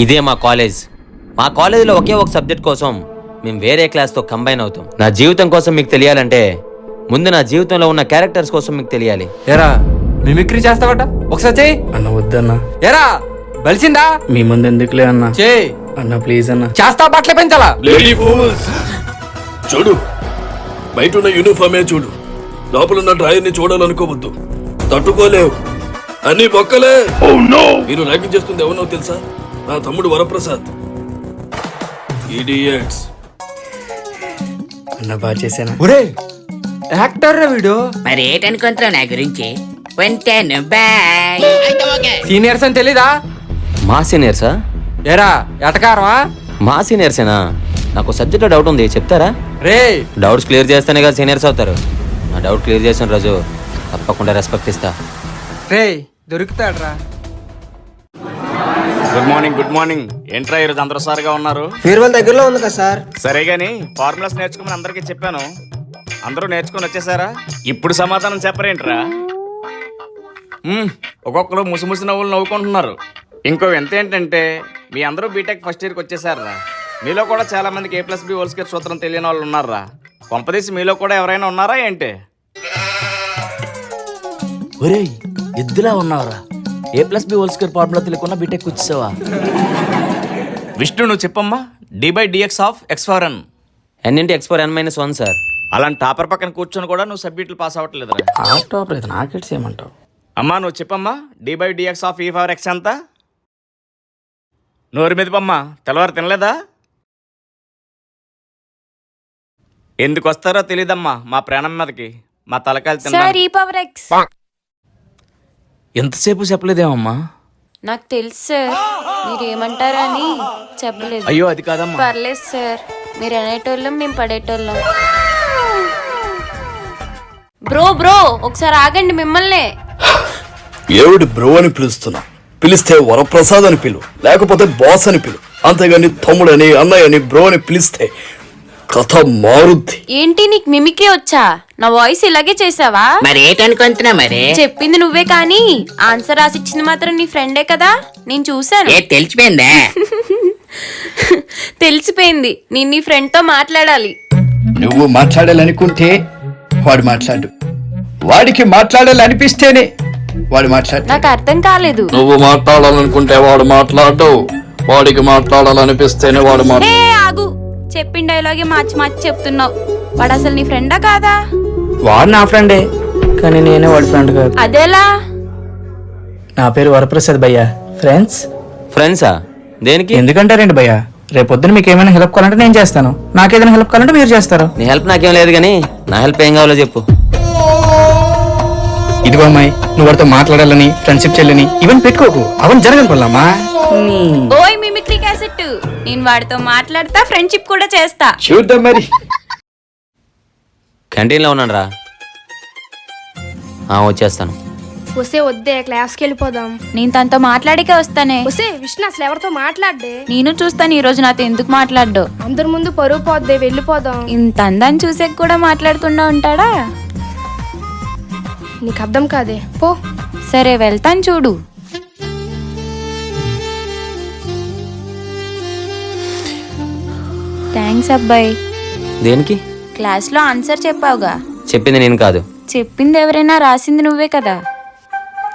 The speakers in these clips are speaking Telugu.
ఇదే మా కాలేజీలో ఒకే ఒక సబ్జెక్ట్ కోసం మేము వేరే క్లాస్తో కంబైన్ అవుతాం. నా జీవితం కోసం మీకు తెలియాలంటే ముందు నా జీవితంలో ఉన్న క్యారెక్టర్స్ కోసం మీకు తెలియాలి. ఎరా మిమిక్రీ చేస్తావట, ఒకసారి చెయ్యి అన్న వద్దన్నా. ఎరా బలిసిందా? మీ ముందు ఎందుకులే అన్న. చెయ్యి అన్న ప్లీజ్ అన్న. చేస్తా, బట్టలే పెంచాలా? చూడు, బయట ఉన్న యూనిఫామే చూడు, లోపలున్న డ్రాయర్ని చూడాలనుకోవద్దు. తట్టుకోలేవు, అన్ని బొక్కలే. మీరు ర్యాగింగ్ చేస్తుంది ఎవరినో తెలుసా? నా తమ్ముడు వరప్రసాద్. ఇడియట్స్. అన్న బాగా చేశానా? ఒరే యాక్టర్ రా వీడు. మరి ఏటనుకుంటున్నావు నా గురించి? ఉంటాను, బాయ్. సీనియర్స్ అని తెలీదా? మా సీనియర్సా? ఎరా ఎటకారమా? మా సీనియర్సేనా? నాకు సబ్జెక్ట్లో డౌట్ ఉంది, చెప్తారా? రే డౌట్స్ క్లియర్ చేస్తేనే కదా సీనియర్స్ అవుతారు. నా డౌట్ క్లియర్ చేసిన రోజు తప్పకుండా రెస్పెక్ట్ ఇస్తా. రే దొరుకుతాడ్రా. Good morning. ఏంట్రా ఈరోజు అందరూ సార్గా ఉన్నారు? ఫేర్వెల్ దగ్గరలో ఉంది కదా సార్. సరే గాని ఫార్ములాస్ నేర్చుకోమని అందరికీ చెప్పాను, అందరూ నేర్చుకుని వచ్చేసారా? ఇప్పుడు సమాధానం చెప్పరేంట్రా? ఒక్కొక్కరు ముసిముసి నవ్వులు నవ్వుకుంటున్నారు. ఇంకో ఎంత ఏంటంటే మీ అందరూ బీటెక్ ఫస్ట్ ఇయర్కి వచ్చేసారా? మీలో కూడా చాలా మందికి A+B² సూత్రం తెలియని వాళ్ళు ఉన్నారా? కొంపదీసి మీలో కూడా ఎవరైనా ఉన్నారా ఏంటి? ఒరేయ్ ఎద్దులా ఉన్నావురా, A+B² ఫార్ములా తెలియకుండా బీటెక్ వచ్చేసావా? విష్ణు నువ్వు చెప్పమ్మా. D/dx of x/n. n × x (n - 1) sir. అలాంటి టాపర్ పక్కన కూర్చొని కూడా నువ్వు సబ్జెక్టులు పాస్ అవ్వట్లేదురా. టాప్ అయితే నాకెట్స్ ఏమంటావు? అమ్మా నువ్వు చెప్పమ్మా. D/dx ఆఫ్ e⁴x ఎంత? నోరు మెదిపమ్మా, తెల్లవారు తినలేదా? ఎందుకు వస్తారో తెలీదమ్మా మా ప్రాణం మీదకి, మా తలకాయలు తిన్నా. ఎంతసేపు చెప్పలేదేమమ్మా? నాకు తెలుసు సార్, మీరు ఏమంటారని చెప్పలేదు. అయ్యో అది కాదమ్మా. పర్లేదు సార్, మీరు అనేటోళ్ళం మేము పడేటోళ్ళం. బ్రో ఒకసారి ఆగండి, మిమ్మల్ని. ఏవిడి బ్రో అని పిలుస్తున్నా? పిలిస్తే వరప్రసాద్ అని పిలు, లేకపోతే బాస్ అని పిలు. అంతేగాని తమ్ముడని అన్నయ్యని బ్రో అని పిలిస్తే కథ మారుద్ది. ఏంటి నీకు మిమిక్రీ వచ్చా? నా వాయిస్ ఇలాగే చేసావా? మరి ఏటనుకుంటున్నా? మరి చెప్పింది నువ్వే కానీ ఆన్సర్ రాసిచ్చింది మాత్రం నీ ఫ్రెండే కదా, నేను చూసాను. తెలిసిపోయిందా? తెలిసిపోయింది. నేను నీ ఫ్రెండ్ తో మాట్లాడాలి. నువ్వు మాట్లాడాలనుకుంటే వాడు మాట్లాడు, వాడికి మాట్లాడాలనిపిస్తేనే వాడు మాట్లాడు. నాకు అర్థం కాలేదు. నువ్వు మాట్లాడాలనుకుంటే వాడు మాట్లాడు, వాడికి మాట్లాడాలనిపిస్తేనే వాడు మాట్లాడు. ఏ ఆగు, చెప్పిన డైలాగే మార్చి చెప్తున్నావు. వాడు అసలు నీ ఫ్రెండా కాదా? వాడు నా ఫ్రెండే, కానీ నేనే వాడి ఫ్రెండ్ కాదు. అదేలా? నా పేరు వరప్రసాద్ భయ్యా. ఫ్రెండ్సా? దేనికి? ఎందుకంటారేంటి భయ్యా? రేపొద్దున మీకు ఏమైనా హెల్ప్ కావాలంటే నేను చేస్తాను, నాకేదైనా హెల్ప్ కావాలంటే మీరు చేస్తారు. నీ హెల్ప్ నాకేం లేదు కానీ నా హెల్ప్ ఏం కావాలో చెప్పు. ఇదిగో అమ్మాయి, నువ్వు వాడితో మాట్లాడాలని, ఫ్రెండ్షిప్ చేయాలని ఇవన్నీ పెట్టుకోకు. అవన్నీ జరగని పనులమ్మా. ఓయ్ మిమిక్రీ క్యాసెట్, నేను వాడితో మాట్లాడతా, ఫ్రెండ్షిప్ కూడా చేస్తా. చూద్దాం మరి. క్యాంటీన్లో ఉన్నాను రా, వచ్చేస్తాను. వస్తే వద్దే, క్లాస్కి వెళ్ళిపోదాం. నేను తనతో మాట్లాడికే వస్తానే. వస్తే విష్ణు అసలు ఎవరితో మాట్లాడే? నేను చూస్తాను ఈ రోజు నాతో ఎందుకు మాట్లాడ్డు. అందరి ముందు పరువు పోద్దే, వెళ్ళిపోదాం. ఇంత అందాన్ని చూసే కూడా మాట్లాడకుండా ఉంటాడా? నీకు అర్థం కాదే, పో. సరే వెళ్తాను, చూడు. థ్యాంక్స్ అబ్బాయి. దేనికి? క్లాస్లో ఆన్సర్ చెప్పావుగా. చెప్పింది నేను కాదు. చెప్పింది ఎవరైనా, రాసింది నువ్వే కదా.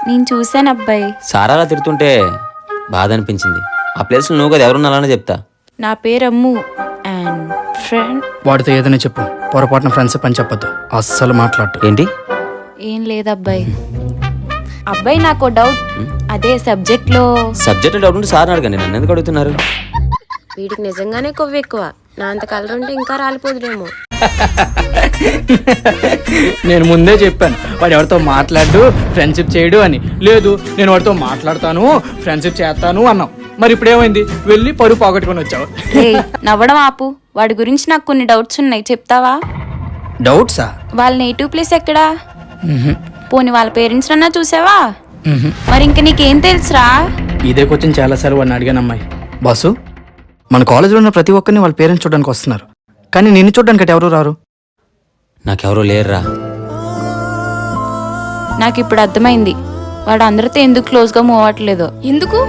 నేను చూశాను అబ్బాయి. సారాలా తిడుతుంటే బాధ అనిపించింది. ఆ ప్లేస్లో నువ్వు కదా ఎవరున్నారని చెప్తా. నా పేరు అమ్ము అండ్ ఫ్రెండ్. వాడితో ఏదైనా చెప్పు, పొరపాటున ఫ్రెండ్షిప్ అని చెప్పొద్దు. అస్సలు మాట్లాడు. ఏంటి? ఏం లేదు అబ్బాయి. అబ్బాయి నాకు డౌట్, అదే సబ్జెక్ట్లో డౌట్ ఉంటే సార్ అడగండి, నన్ను ఎందుకు అడుగుతున్నారు? వీడికి నిజంగానే కొవ్వు ఎక్కువ. నా అంత కలర్ ఉంటే ఇంకా రాలిపోదులేమో. నేను ముందే చెప్పాను వాడు ఎవరితో మాట్లాడు, ఫ్రెండ్షిప్ చేయడు అని. లేదు, నేను వాడితో మాట్లాడతాను, ఫ్రెండ్షిప్ చేస్తాను అన్నావు. మరి ఇప్పుడు ఏమైంది? వెళ్ళి పరువు పోగొట్టుకొని వచ్చావు. నవ్వడం ఆపు. వాడి గురించి నాకు కొన్ని డౌట్స్ ఉన్నాయి, చెప్తావా? డౌట్సా? వాళ్ళ నేటివ్ ప్లేస్ ఎక్కడా? పోనీ వాళ్ళ పేరెంట్స్ అన్నా చూసావా? మరి ఇంక నీకేం తెలుసురా? ఇదే క్వశ్చన్ చాలాసార్లు వాడిని అడిగాను అమ్మాయి. బాసు, మన కాలేజీలో ఉన్న ప్రతి ఒక్కరిని వాళ్ళ పేరెంట్స్ చూడడానికి వస్తున్నారు, కానీ నిన్ను చూడడానికి ఎవరు రారు. నాకెవరూ లేరురా. నాకు ఇప్పుడు అర్థమైంది వాడు అందరితో ఎందుకు క్లోజ్గా మూవ్ అవ్వట్లేదో. ఎందుకు?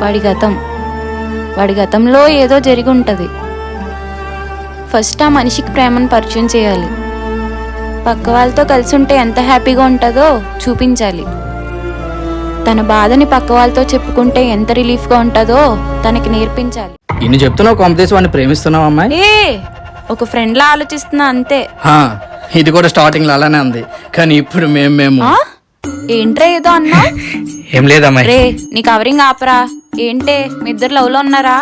వాడి గతం. వాడి గతంలో ఏదో జరిగి ఉంటుంది. ఫస్ట్ ఆ మనిషికి ప్రేమను పరిచయం చేయాలి. పక్క వాళ్ళతో కలిసి ఉంటే ఎంత హ్యాపీగా ఉంటుందో చూపించాలి. తన బాధని పక్క వాళ్ళతో చెప్పుకుంటే ఎంత రిలీఫ్గా ఉంటుందో తనకి నేర్పించాలి. ఇన్ని చెప్తున్నావు కాంపిటీస్ వాడిని ప్రేమిస్తున్నావు అమ్మాయి? ఏ ఒక ఫ్రెండ్లా ఆలోచిస్తున్నా అంతే. హా, ఇది కూడా స్టార్టింగ్ లో అలానే ఉంది, కానీ ఇప్పుడు మేము ఆ? ఏంట్రా ఏదో అన్నా? ఏం లేదమ్మాయి. రే నీ కవరింగ్ ఆపరా. ఏంటే మీ ఇద్దరు లవ్ లో ఉన్నారా?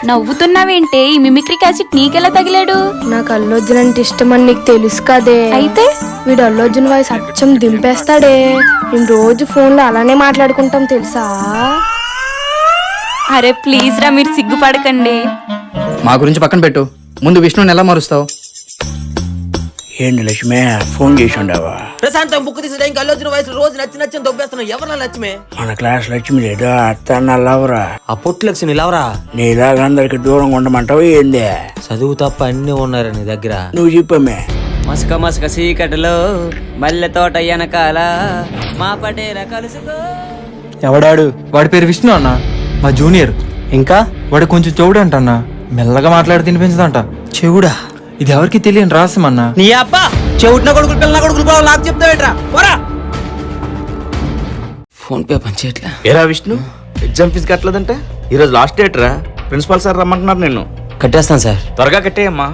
నవ్వుతున్నావేంటే? ఈ మిమిక్రీ క్యాసెట్ నీకెలా తగిలాడు? నాకు అల్లు అర్జున్ అంటే ఇష్టం అని నీకు తెలుసు కదే. అయితే వీడు అల్లు అర్జున్ వాయిస్ అచ్చం దింపేస్తాడే. మేము రోజు ఫోన్ లో అలానే మాట్లాడుకుంటాం తెలుసా. అరే ప్లీజ్ రా, మీరు సిగ్గుపడకండి. మా గురించి పక్కన పెట్టు, ముందు విష్ణుని ఎలా మారుస్తావు? ఏంటి లక్ష్మి ఫోన్ చేసి ఉండవా? ప్రశాంతం బుక్ తీసేయడానికి అల్లోచిన వయసు రోజు నచ్చి దొబ్బేస్తున్నావు. ఎవరన్నా లక్ష్మి? మన క్లాస్ లక్ష్మి లేదా అత్త నల్లవరా? ఆ పొట్టు లక్ష్మి నిలవరా. నీలాగా అందరికి దూరంగా ఉండమంటావు ఏంది? చదువు తప్ప అన్ని ఉన్నారు నీ దగ్గర. నువ్వు చెప్పమే. మసక మసక చీకటిలో మల్లె తోట వెనకాల మా పటేల కలుసుకో. ఎవడాడు? వాడి పేరు విష్ణు అన్న, మా జూనియర్. ఇంకా వాడు కొంచెం చెవుడు అంట అన్న, మెల్లగా మాట్లాడి తినిపించదంట. చెవుడా? ఇది ఎవరికి తెలియని రహస్యం అన్న. నీ అబ్బా చెవుట్న కొడుకులు పిల్లల కొడుకులు నాకు చెప్తావేట్రా? ఫోన్ పే పని చేయట్లా. ఏరా విష్ణు, ఎగ్జామ్ ఫీజు కట్టలేదంటే ఈరోజు లాస్ట్ డేట్ రా. ప్రిన్సిపాల్ సార్ రమ్మంటున్నారు నిన్ను. కట్టేస్తాను సార్. త్వరగా కట్టేయమ్మా.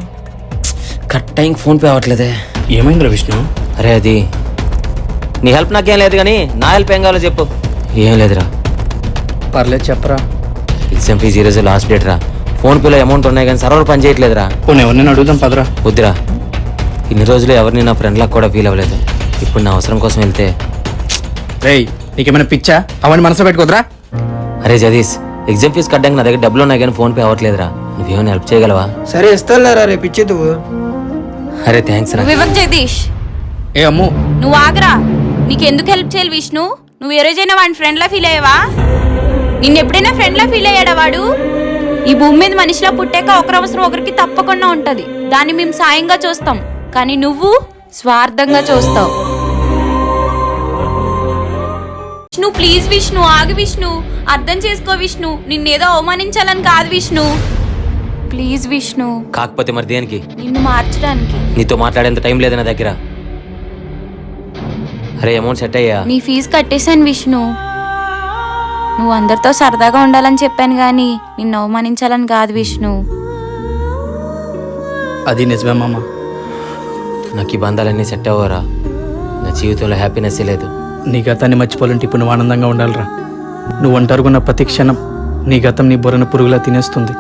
కరెక్ట్ టైంకి ఫోన్ పే అవ్వట్లేదే. ఏమైందిరా విష్ణు? అరే అది నీ హెల్ప్ నాకేం లేదు కానీ నా హెల్ప్ ఏం కావాలో చెప్పు. ఏం లేదురా. పర్లేదు చెప్పరా. ఎగ్జామ్ ఫీజు ఈరోజు లాస్ట్ డేట్ రా. ఫోన్ పేలో అమౌంట్ ఉన్నాయి కానీ సర్వర్ పని చేయట్లేదురా. పోనీ ఎవరినైనా అడుగుదాం పదరా. వద్దురా, ఇన్ని రోజులు ఎవరిని నా ఫ్రెండ్ లాగా కూడా ఫీల్ అవ్వలేదు. ఇప్పుడు నా అవసరం కోసం వెళ్తే. రేయ్ నీకేమైనా పిచ్చా? అవన్నీ మనసులో పెట్టుకోదరా. అరే జదీష్, ఎగ్జామ్ ఫీజు కట్టడానికి నా దగ్గర డబ్బులు ఉన్నాయి కానీ ఫోన్ పే అవ్వట్లేదురా. నువ్వేమైనా హెల్ప్ చేయగలవా? సరే ఇస్తారా రేపు ఇచ్చేది. అరే థ్యాంక్స్ రా. వివేక్ జగదీష్, ఏ అమ్ము, నువ్వు ఆగరా. నీకెందుకు హెల్ప్ చేయాలి విష్ణు? నువ్వు ఏ రోజైనా వాడిని ఫ్రెండ్ లా ఫీల్ అయ్యావా? నిన్నెప్పుడైనా ఫ్రెండ్ లా ఫీల్ అయ్యాడా వాడు? ఈ భూమి మీద మనిషిలా పుట్టాక ఒకరి అవసరం ఒకరికి తప్పకుండా ఉంటది. దాన్ని మేము సాయంగా చూస్తాం, కానీ నువ్వు స్వార్థంగా చూస్తావు. విష్ణు ప్లీజ్ విష్ణు, ఆగు విష్ణు, అర్థం చేసుకో విష్ణు. నిన్నేదో అవమానించాలని కాదు విష్ణు, ప్లీజ్ విష్ణు. కాకపోతే మరి దేనికి? నిన్ను మార్చడానికి. నీతో మాట్లాడేంత టైం లేదు నా దగ్గర. అరే అమౌంట్ సెట్ అయ్యా. నీ ఫీజు కట్టేశాను విష్ణు. నువ్వు అందరితో సరదాగా ఉండాలని చెప్పాను కానీ నిన్ను అవమానించాలని కాదు విష్ణు. అది నిజమే మామ. నాకు ఈ బంధాలన్నీ సెట్ అవ్వరా. నా జీవితంలో హ్యాపీనెస్ లేదు. నీ గతాన్ని మర్చిపోవాలంటే ఇప్పుడు నువ్వు ఆనందంగా ఉండాలిరా. నువ్వు ఒంటరుగున్న ప్రతి క్షణం నీ గతం నీ బుర్రన పురుగులా తినేస్తుంది.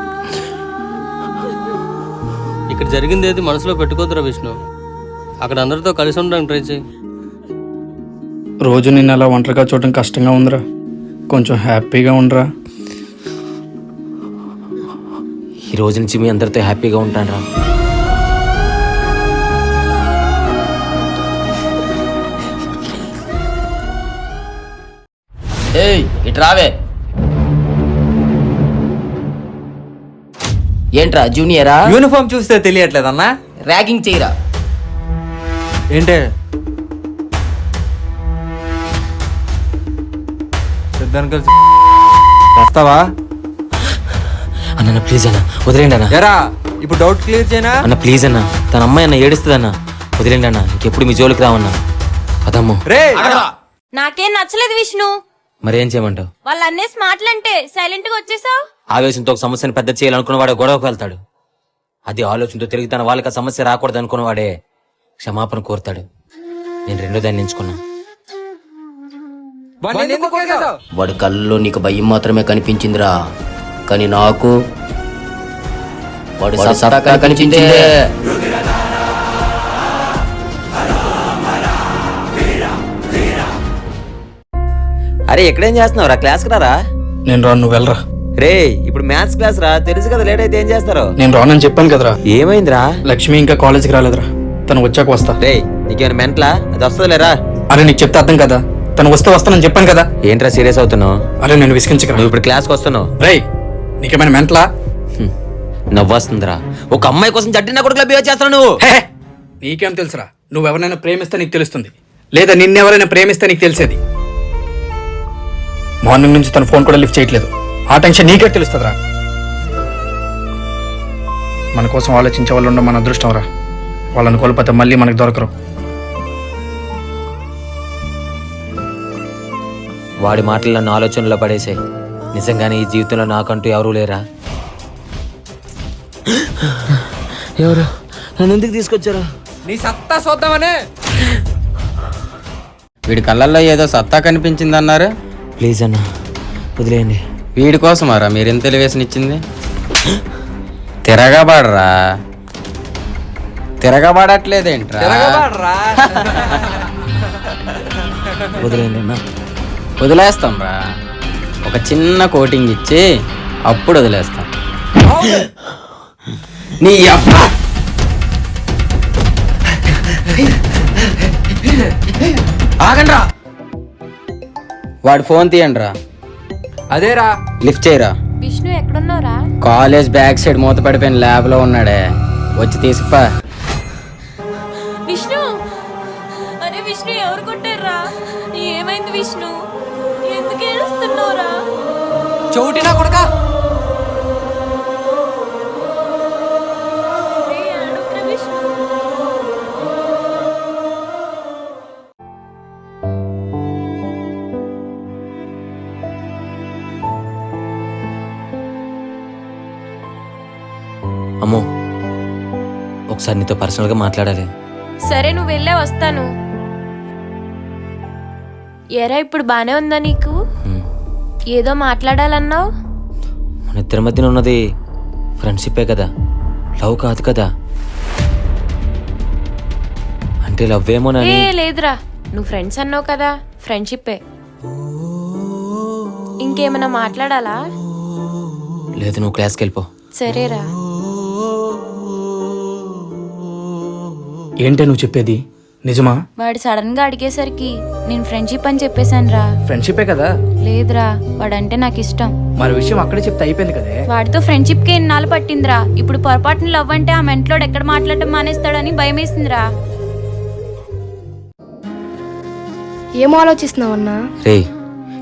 ఇక్కడ జరిగింది ఏది మనసులో పెట్టుకోద్దురా విష్ణు. అక్కడ అందరితో కలిసి ఉండడానికి ట్రై చేయి. రోజు నిన్ను అలా ఒంటరిగా చూడడం కష్టంగా ఉందిరా. కొంచెం హ్యాపీగా ఉండరా. ఈ రోజు నుంచి మీ అందరితో హ్యాపీగా ఉంటాను రా. ఏయ్ ఇటు రావే. ఏంట్రా జూనియరా? యూనిఫామ్ చూస్తే తెలియట్లేదన్నా. ర్యాగింగ్ చేయరా. ఏంటే ఇద్దరు కలిసి వస్తావా? అన్న ప్లీజ్ అన్న వదిలేండి అన్న. ఎరా ఇప్పుడు డౌట్ క్లియర్ చేయనా? అన్న ప్లీజ్ అన్న, తన అమ్మాయి అన్న ఏడుస్తుంది అన్న. వదిలేండి అన్న, ఇంకెప్పుడు మీ జోలికి రావన్నా. అదమ్ము. రే నాకేం నచ్చలేదు విష్ణు. మరేం చేయమంటావు? వాళ్ళు అన్నేసి మాటలంటే సైలెంట్ గా వచ్చేసావు. ఆవేశంతో ఒక సమస్యను పెద్ద చేయాలనుకున్న వాడే గొడవకు వెళ్తాడు. అది ఆలోచనతో తిరిగి తన వాళ్ళకి ఆ సమస్య రాకూడదు అనుకున్న వాడే క్షమాపణ కోరుతాడు. నేను రెండో దాన్ని ఎంచుకున్నా. వాడి కళ్ళలో నీకు భయం మాత్రమే కనిపించిందిరా, కానీ నాకు వాడు సత్తా కనిపించిందే. అరే ఎక్కడేం చేస్తున్నావు రా? క్లాస్కి రారా. నేను రాను, నువ్వు వెళ్ళరా. రే ఇప్పుడు మ్యాథ్స్ క్లాస్ రా, తెలుసు కదా లేట్ అయితే ఏం చేస్తారో. నేను రానని చెప్పాను కదరా. ఏమైందిరా? లక్ష్మి ఇంకా కాలేజీకి రాలేదురా. తను వచ్చాక వస్తా. రే నీకేమైనా మెంట్లా? అది వస్తుందిలేరా. అరే నీకు చెప్తే అర్థం కదా. తను వస్తే వస్తానని చెప్పాను కదా. ఏంట్రా సీరియస్ అవుతున్నావు? అరే నేను విసిగించకరా. నువ్వు ఇప్పుడు క్లాస్కి వస్తున్నావు. రేయ్ నీకేమైనా మెంట్లా? నవ్వొస్తుందిరా. ఒక అమ్మాయి కోసం జడ్డిన కొడుకులా బిహేవ్ చేస్తావు నువ్వు. నీకేం తెలుసురా? నువ్వు ఎవరైనా ప్రేమిస్తే నీకు తెలుస్తుంది, లేదా నిన్నెవరైనా ప్రేమిస్తే నీకు తెలిసేది. మార్నింగ్ నుంచి తన ఫోన్ కూడా లిఫ్ట్ చేయట్లేదు. ఆ టెన్షన్ నీకే తెలుస్తుందిరా. మన కోసం ఆలోచించే వాళ్ళు ఉండడం మన అదృష్టం రా. వాళ్ళని కోల్పోతే మళ్ళీ మనకు దొరకరు. వాడి మాటలు నన్ను ఆలోచనలో పడేసాయి. నిజంగానే ఈ జీవితంలో నాకంటూ ఎవరూ లేరా? ఎవరు నన్ను ఎందుకు తీసుకొచ్చారా? నీ సత్తా చూద్దామనే. వీడి కళ్ళల్లో ఏదో సత్తా కనిపించిందన్నారు. ప్లీజ్ అన్న వదిలేయండి. వీడి కోసమారా మీరు ఎంత ఎలివేషన్ తిరగబడరా. తిరగబడట్లేదేంట్రా? వదిలేయండి అన్న. వదిలేస్తాం రా. ఒక చిన్న కోటింగ్ ఇచ్చి అప్పుడు వదిలేస్తాం. నీ అబ్బా ఆగండ్రా. వాడు ఫోన్ తీయండి రా. అదేరా. లిఫ్ట్ చేయరా. విష్ణు ఎక్కడున్నావురా? కాలేజ్ బ్యాక్ సైడ్ మూత పడిపోయిన ల్యాబ్ లో ఉన్నాడే. వచ్చి తీసుకుపా. విష్ణు, అరే విష్ణు ఎవరు కొట్టారా? ఏమైంది విష్ణు? ఎందుకు ఏడుస్తున్నావురా? చౌటినా కొడక. విష్ణు అమ్మో, ఒకసారి నీతో పర్సనల్గా మాట్లాడాలి. సరే నువ్వు వెళ్ళే వస్తాను. ఎరా ఇప్పుడు బానే ఉందా నీకు? ఏదో మాట్లాడాలన్నావు. మన ఇద్దరి మధ్యన ఉన్నది ఫ్రెండ్షిప్పే కదా, లవ్ కాదు కదా. అంటే లవ్ ఏమోనని. లేదురా, నువ్వు ఫ్రెండ్స్ అన్నావు కదా, ఫ్రెండ్షిప్పే. ఇంకేమైనా మాట్లాడాలా? లేదు, నువ్వు క్లాస్కి వెళ్ళిపో. సరేరా. ఏంటే నువ్వు చెప్పేది నిజమా? వాడు సడన్ గా అడిగేసరికి నేను ఫ్రెండ్షిప్ అని చెప్పేశాను రా. ఫ్రెండ్షిపే కదా. లేదురా, వాడంటే నాకు ఇష్టం. మరి విషయం అక్కడే చెప్తే అయిపోయింది కదే. వాడితో ఫ్రెండ్షిప్ కి ఎన్నాళ్ళు పట్టిందిరా. ఇప్పుడు పొరపాటున లవ్ అంటే ఆ మెంట్లోడు ఎక్కడ మాట్లాడటం మానేస్తాడని భయం వేసిందిరా. ఏం ఆలోచిస్తున్నావన్నా? రే,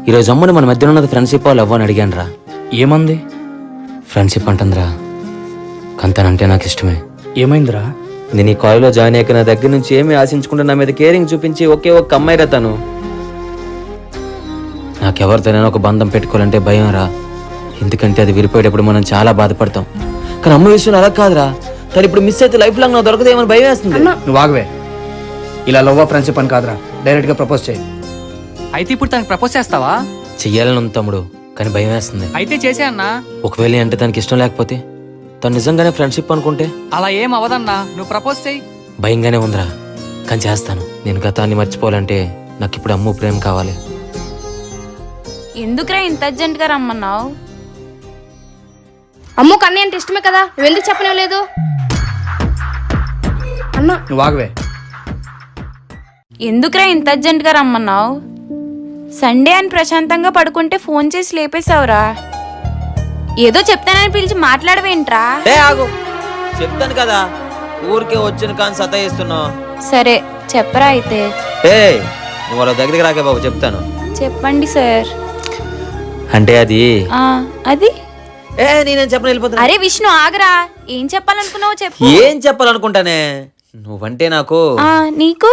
ఈరోజు అమ్ముని మన మధ్యన ఉన్నది ఫ్రెండ్షిప్ లవ్ అని అడిగాను రా. ఏమంది? ఫ్రెండ్షిప్ అంటుందిరా. కంతనంటే నాకు ఇష్టమే. ఏమైందిరా? నేను ఈ కాలేజ్లో జాయిన్ అయ్యాక నా దగ్గర నుంచి ఏమీ ఆశించకుండా నా మీద కేరింగ్ చూపించి ఒకే ఒక్క అమ్మాయి రా తను. నాకెవరితోనైనా ఒక బంధం పెట్టుకోవాలంటే భయం రా. ఎందుకంటే అది విరిపోయేటప్పుడు మనం చాలా బాధపడతాం. కానీ అమ్మ విషయంలో అలా కాదురా. తను ఇప్పుడు మిస్ అయితే లైఫ్ లాంగ్ నాకు దొరకదేమని భయం వేస్తుంది. నువ్వు ఆగవే. ఇలా లవ్ ఫ్రెండ్షిప్ అని కాదురా, డైరెక్ట్ గా ప్రపోజ్ చేయి. అయితే ఇప్పుడు తనకి ప్రపోజ్ చేస్తావా? చెయ్యాలని ఉంది తమ్ముడు, కానీ భయం వేస్తుంది. అయితే చేసే అన్నా. ఒకవేళ అంటే తనకి ఇష్టం లేకపోతే, తను నిజంగానే ఫ్రెండ్షిప్ అనుకుంటే? అలా ఏం అవదన్నా, నువ్వు ప్రపోజ్ చేయి. భయంగానే ఉందిరా, కానీ చేస్తాను. నేను గతాన్ని మర్చిపోవాలంటే నాకు ఇప్పుడు అమ్ము ప్రేమ కావాలి. ఎందుకురా ఇంత అర్జెంట్ గా రమ్మన్నావు? అమ్మో కన్నయ్య అంటే ఇష్టమే కదా, నువ్వెందుకు చెప్పలేదు? అన్నా నువ్వు ఆగవే. ఎందుకురా ఇంత అర్జెంట్ గా రమ్మన్నావు? సండే అని ప్రశాంతంగా పడుకుంటే ఫోన్ చేసి లేపేశావురా. ఏదో చెప్తానని పిలిచి మాట్లాడవేంట్రా? ఆగు, చెప్తాను కదా, ఊరికే వచ్చిన కానీ సతాయిస్తున్నావు. సరే చెప్పరా అయితే. నువ్వు వాళ్ళ దగ్గరికి రాకే బాబు, చెప్తాను. చెప్పండి సార్. అంటే అది అది నేనేం చెప్పను, వెళ్ళిపోతా. అరే విష్ణు ఆగరా, ఏం చెప్పాలనుకున్నావు చెప్పు. ఏం చెప్పాలనుకుంటానే, నువ్వంటే నాకు నీకు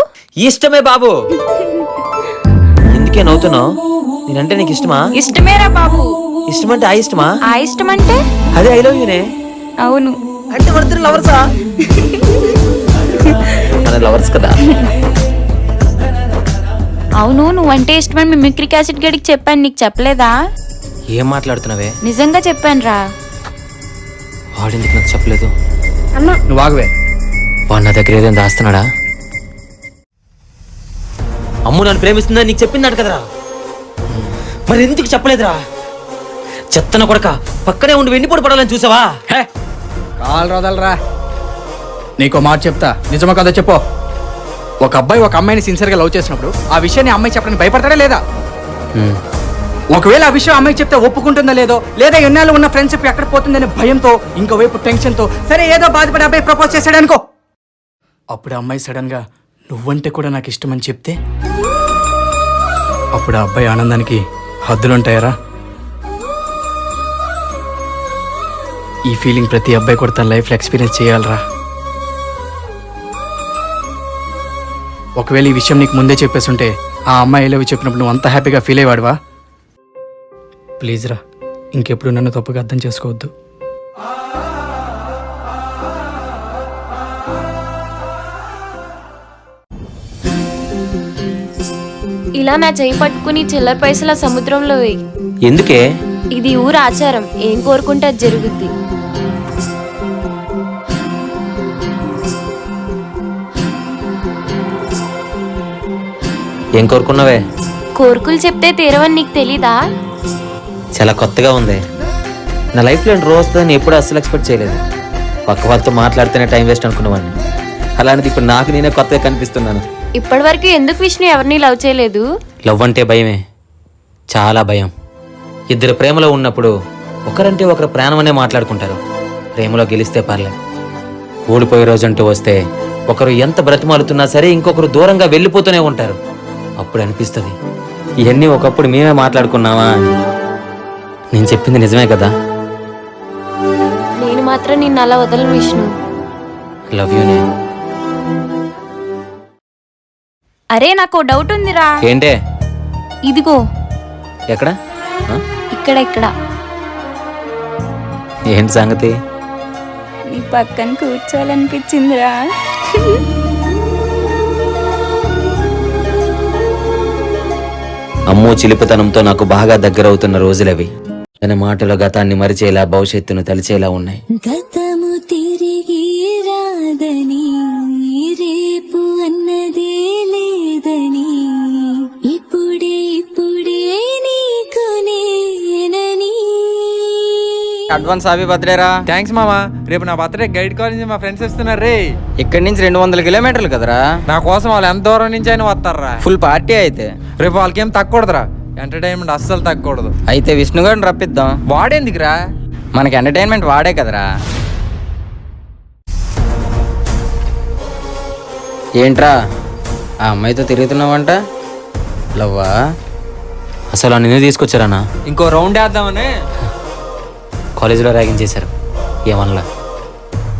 ఇష్టమే బాబు. ఎందుకే నవ్వుతున్నావు? నేనంటే నీకు ఇష్టమా? ఇష్టమేరా బాబు. ఇష్టమంటే ఆ ఇష్టమా? ఆ ఇష్టం అంటే అదే ఐ లవ్ యూనే. అవును. అంటే మన లవర్సా? మన లవర్స్ కదా. అవును, నువ్వంటే ఇష్టమని మిమిక్రీ క్యాసెట్ గడికి చెప్పాను, నీకు చెప్పలేదా? ఏం మాట్లాడుతున్నావే? నిజంగా చెప్పాను రా. వాడెందుకు నాకు చెప్పలేదు? అన్నా నువ్వు ఆగవే. వాడు నా దగ్గర ఏదైనా దాస్తున్నాడా? అమ్ము నన్ను ప్రేమిస్తుందని నీకు చెప్పిందంట కదరా, మరి ఎందుకు చెప్పలేదురా? చెత్తన కొడక, పక్కనే ఉండి వెన్నిపోటు పడాలని చూసావా? కాలు రోదలరా. నీకో మాట చెప్తా, నిజమో కదా చెప్పు. ఒక అబ్బాయి ఒక అమ్మాయిని సిన్సియర్గా లవ్ చేసినప్పుడు ఆ విషయాన్ని అమ్మాయి చెప్పడానికి భయపడతాడా లేదా? ఒకవేళ ఆ విషయం అమ్మాయికి చెప్తే ఒప్పుకుంటుందా లేదో, లేదా ఎన్నాళ్ళు ఉన్న ఫ్రెండ్షిప్ ఎక్కడ పోతుందనే భయంతో, ఇంకోవైపు టెన్షన్తో, సరే ఏదో బాధపడి అబ్బాయి ప్రపోజ్ చేశాడు అనుకో. అప్పుడు అమ్మాయి సడన్ గా నువ్వంటే కూడా నాకు ఇష్టమని చెప్తే, అప్పుడు ఆ అబ్బాయి ఆనందానికి హద్దులుంటాయరా? ఈ ఫీలింగ్ ప్రతి అబ్బాయి కూడా తన లైఫ్లో ఎక్స్పీరియన్స్ చేయాలరా. ఒకవేళ ఈ విషయం నీకు ముందే చెప్పేస్తుంటే ఆ అమ్మాయి లవ్ చెప్పినప్పుడు నువ్వు అంత హ్యాపీగా ఫీల్ అయ్యేవాడువా? ప్లీజ్ రా, ఇంకెప్పుడు నన్ను తప్పుగా అర్థం చేసుకోవద్దు. ఇలా నా చేయి పట్టుకుని చిల్లర పైసల సముద్రంలో వేయి. ఎందుకే? ఇది ఊరు ఆచారం, ఏం కోరుకుంటే అది జరుగుద్ది. ఏం కోరుకున్నావే? కోరుకులు చెప్తే తీరవని నీకు తెలీదా? చాలా కొత్తగా ఉంది. నా లైఫ్లో రోజు వస్తుందని ఎప్పుడు అస్సలు ఎక్స్పెక్ట్ చేయలేదు. పక్క వాళ్ళతో మాట్లాడితేనే టైం వేస్ట్ అనుకునేవాడిని. అలాంటిది ఇప్పుడు నాకు నేనే కొత్తగా కనిపిస్తున్నాను. ఇప్పటి వరకు ఎందుకు విష్ణు ఎవరిని లవ్ చేయలేదు? లవ్ అంటే భయమే, చాలా భయం. ఇద్దరు ప్రేమలో ఉన్నప్పుడు ఒకరంటే ఒకరు ప్రాణం అనే మాట్లాడుకుంటారు. ప్రేమలో గెలిస్తే పర్లేదు, ఓడిపోయే రోజంటూ వస్తే ఒకరు ఎంత బ్రతిమాలుతున్నా సరే ఇంకొకరు దూరంగా వెళ్ళిపోతూనే ఉంటారు. అప్పుడు అనిపిస్తుంది ఇవన్నీ ఒకప్పుడు మేమే మాట్లాడుకున్నావా అని. నేను చెప్పింది నిజమే కదా? నేను మాత్రం నిన్ను అలా వదలను విష్ణు. Love you. నేను అరే నాకు డౌట్ ఉందిరా. ఏంటే? ఇదిగో. ఎక్కడ? ఇక్కడ ఇక్కడ. ఏంటి సంగతి? నీ పక్కన కూర్చోవాలనిపించిందిరా. అమ్మో చిలిపితనంతో నాకు బాగా దగ్గరవుతున్న రోజులవి. తన మాటల గతాన్ని మరిచేలా భవిష్యత్తును తలిచేలా ఉన్నాయి. గతము తిరిగి రాదని, రేపు అన్నదే లేదని, ఇప్పుడే నీకు నేనని. అడ్వాన్స్ హ్యాపీ బర్త్డే రా. థ్యాంక్స్ మామా. రేపు నా బర్త్డే గైడ్ కాలేజ్ మా ఫ్రెండ్స్ వస్తున్నారు రే. ఇక్కడి నుంచి 200 కిలోమీటర్లు కదరా. నా కోసం వాళ్ళు ఎంత దూరం నుంచి అయినా వస్తారా. ఫుల్ పార్టీ అయితే. రేపు వాళ్ళకేం తగ్గకూడదురా. ఎంటర్టైన్మెంట్ అస్సలు తగ్గకూడదు. అయితే విష్ణు గారిని రప్పిద్దాం. వాడేందుకురా? మనకి ఎంటర్టైన్మెంట్ వాడే కదరా. ఏంట్రా ఆ అమ్మాయితో తిరుగుతున్నావంట? లవ్వా? అసలు నిన్ను తీసుకొచ్చారన్నా. ఇంకో రౌండ్ వేద్దామని. కాలేజీలో ర్యాగింగ్ చేశారు, ఏమనలా.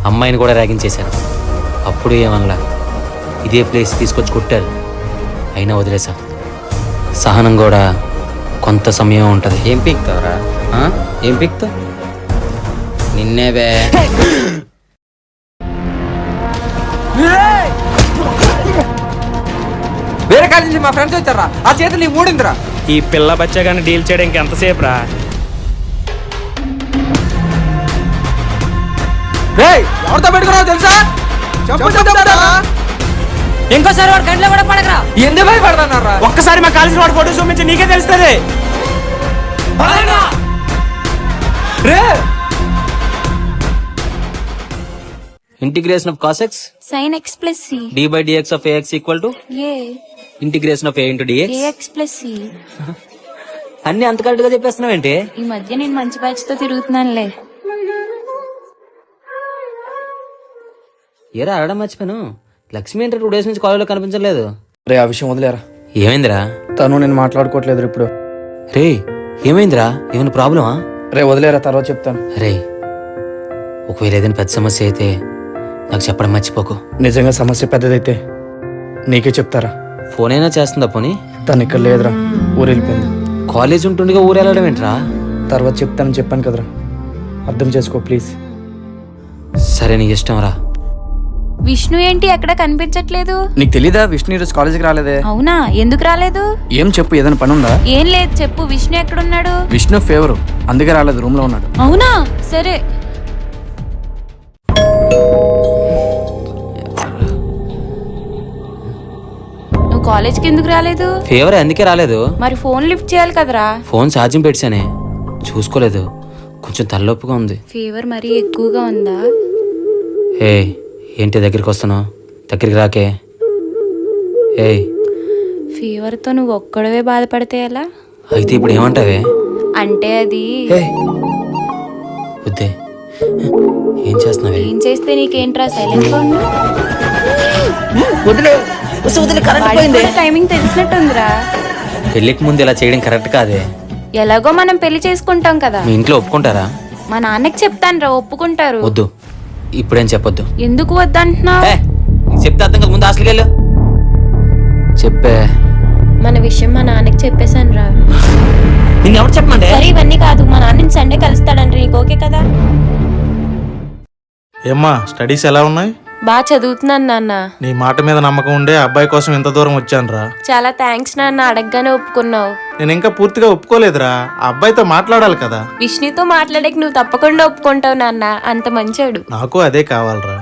అమ్మాయిని కూడా ర్యాగింగ్ చేశారు, అప్పుడు ఏమనలా. ఇదే ప్లేస్ తీసుకొచ్చి కొట్టారు, అయినా వదిలేసా. సహనం కూడా కొంత సమయం ఉంటుంది. ఏం పీక్తావురా? ఏం పీక్తావు? నిన్నే బే. వేరే కాలేజ్ నుంచి మా ఫ్రెండ్స్ వచ్చారా, ఆ చేతులు మూడిందిరా. ఈ పిల్ల బచ్చగాని డీల్ చేయడానికి ఎంతసేపు రా? ఎవరితో పెట్టుకున్నావు తెలుసా? ఇంకోసారి వాడు కంట్లో కూడా పడకరా. ఎందుకు భయపడతాన్నారా? ఒక్కసారి మా కాలేజీ వాడు ఫోటో చూపించి నీకే తెలుస్తుంది. Integration of cos x sin x plus c. d by dx of ax equal to a. Integration of a into dx. ax plus c. అన్ని అంత కరెక్ట్ గా చెప్పేస్తున్నావేంటి? ఈ మధ్య నేను మంచి బ్యాచ్ తో తిరుగుతున్నానులే. ఏరా అడగడం మర్చిపోయాను, లక్ష్మి ఏంటో 2 days నుంచి కాలేజీలో కనిపించలేదు. రే ఆ విషయం వదిలేరా. ఏమైందిరా? తను నేను మాట్లాడుకోవట్లేదు ఇప్పుడు. రే ఏమైందిరా? ఏమైనా ప్రాబ్లమా? రే వదిలేరా, తర్వాత చెప్తాను. రే ఒకవేళ ఏదైనా పెద్ద సమస్య అయితే నాకు చెప్పడం మర్చిపోకు. నిజంగా సమస్య పెద్దదైతే నీకే చెప్తారా. ఫోన్ అయినా చేస్తుందా పోనీ? తను ఇక్కడ లేదురా, ఊరు వెళ్ళిపోయింది. కాలేజ్ ఉంటుండగా ఊరు వెళ్ళడం ఏంట్రా? తర్వాత చెప్తానని చెప్పాను కదరా, అర్థం చేసుకో ప్లీజ్. సరే నీ ఇష్టం రా. విష్ణు ఏంటి ఎక్కడ కనిపించట్లేదు? నీకు తెలీదా విష్ణు ఈరోజు కాలేజీకి రాలేదే? అవునా, ఎందుకు రాలేదు? ఏం చెప్పు, ఏదైనా పని ఉందా? ఏం లేదు చెప్పు. విష్ణు ఎక్కడున్నాడు? విష్ణు ఫేవరు, అందుకే రాలేదు, రూమ్ లో ఉన్నాడు. అవునా, సరే. నువ్వు కాలేజ్కి ఎందుకు రాలేదు? ఫేవర్ అందుకే రాలేదు. మరి ఫోన్ లిఫ్ట్ చేయాలి కదరా. ఫోన్ ఛార్జింగ్ పెట్టానే, చూసుకోలేదు. కొంచెం తలనొప్పిగా ఉంది. ఫీవర్ మరీ ఎక్కువగా ఉందా? ఏ ఏంటి దగ్గరికి వస్తున్నావు? దగ్గరికి రాకే. ఏ ఫీవర్తో నువ్వు ఒక్కడవే బాధపడితే ఎలా? అయితే ఇప్పుడు ఏమంటావే? అంటే అది వద్దే. ఏం చేస్తున్నావే? ఏం చేస్తే నీకేంట్రా, సైలెంట్ గా ఉన్నా. టైమింగ్ తెలిసినట్టుందిరా. పెళ్ళికి ముందు ఇలా చేయడం కరెక్ట్ కాదే. ఎలాగో మనం పెళ్లి చేసుకుంటాం కదా. మీ ఇంట్లో ఒప్పుకుంటారా? మా నాన్నకి చెప్తాను రా, ఒప్పుకుంటారు. వద్దు, ఇప్పుడేం చెప్పొద్దు. ఎందుకు వద్దంటున్నావు? ఏ, నీకు చెప్తే అర్థం కాదు, ముందు హాస్టల్కి వెళ్ళు. చెప్పే. మన విషయం మా నాన్నకి చెప్పేశాను రా. నిన్ను ఎవరు చెప్పమంటే? సరే ఇవన్నీ కాదు, మా నాన్న సండే కలుస్తాడంటే నీకు ఓకే కదా? ఏమ్మా స్టడీస్ ఎలా ఉన్నాయి? బాగా చదువుతున్నాను నాన్న. నీ మాట మీద నమ్మకం ఉండే అబ్బాయి కోసం ఇంత దూరం వచ్చానురా. చాలా థ్యాంక్స్ నాన్న, అడగగానే ఒప్పుకున్నావు. నేను ఇంకా పూర్తిగా ఒప్పుకోలేదురా, ఆ అబ్బాయితో మాట్లాడాలి కదా. విష్ణుతో మాట్లాడక నువ్వు తప్పకుండా ఒప్పుకుంటావు నాన్న, అంత మంచోడు. నాకు అదే కావాలరా.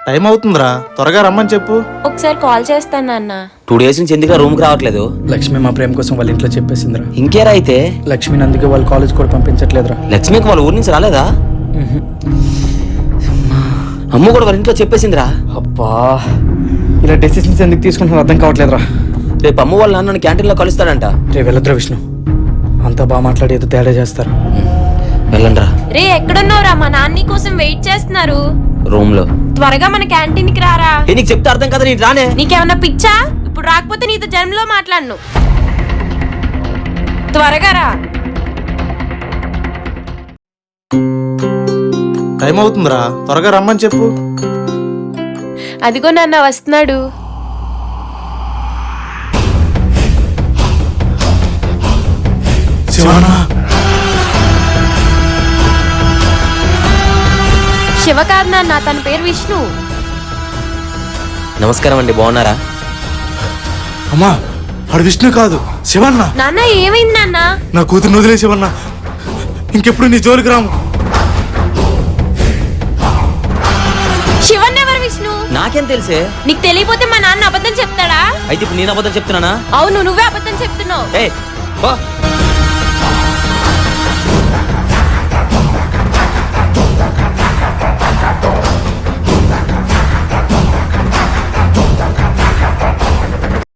టైం అవుతుందిరా, త్వరగా రమ్మని చెప్పు. ఒకసారి కాల్ చేస్తాను నాన్న. 2 days నుంచి ఎందుకు రూమ్కి రావట్లేదు? లక్ష్మి మా ప్రేమ కోసం వాళ్ళ ఇంట్లో చెప్పేసిందిరా. ఇంకేరా అయితే? లక్ష్మిని అందుకే వాళ్ళ కాలేజ్ కూడా పంపించట్లేదురా. లక్ష్మికి వాళ్ళ ఊరి నుంచి రాలేదా? అమ్మ కూడా వాళ్ళ ఇంట్లో చెప్పేసిందిరా. అబ్బా, ఇలా డెసిషన్స్ ఎందుకు తీసుకుంటున్నా అర్థం కావట్లేదురా. రేపు అమ్మ వాళ్ళ నాన్న క్యాంటీన్లో కలుస్తాడంట. రేపు వెళ్ళొద్దురా విష్ణు, అంతా బాగా మాట్లాడి ఏదో తేడా చేస్తారు. వెళ్ళండ్రా. రే ఎక్కడున్నావురా? మా నాన్న కోసం వెయిట్ చేస్తున్నారు రూమ్ లో. త్వరగా మన క్యాంటీన్ కి రారా. నీకు చెప్తే అర్థం కదా, నీకు రానే. నీకేమన్నా పిచ్చా? ఇప్పుడు రాకపోతే నీతో జన్మలో మాట్లాడను. త్వరగా రా. టైం అవుతుందిరా, త్వరగా రమ్మని చెప్పు. అదిగో నాన్న వస్తున్నాడు. శివ కాదు నాన్న, తన పేరు విష్ణు. నమస్కారం అండి, బాగున్నారా? అమ్మా వాడు విష్ణు కాదు, శివన్న. నాన్న ఏమైంది నాన్న? నా కూతురు వదిలే శివన్న, ఇంకెప్పుడు నీ జోలికి రాము. శివన్ ఎవరు విష్ణు? నాకేం తెలుసే? నీకు తెలియపోతే మా నాన్న అబద్ధం చెప్తాడా? అయితే ఇప్పుడు నేను అబద్ధం చెప్తున్నానా? అవును, నువ్వే అబద్ధం చెప్తున్నావు. ఏ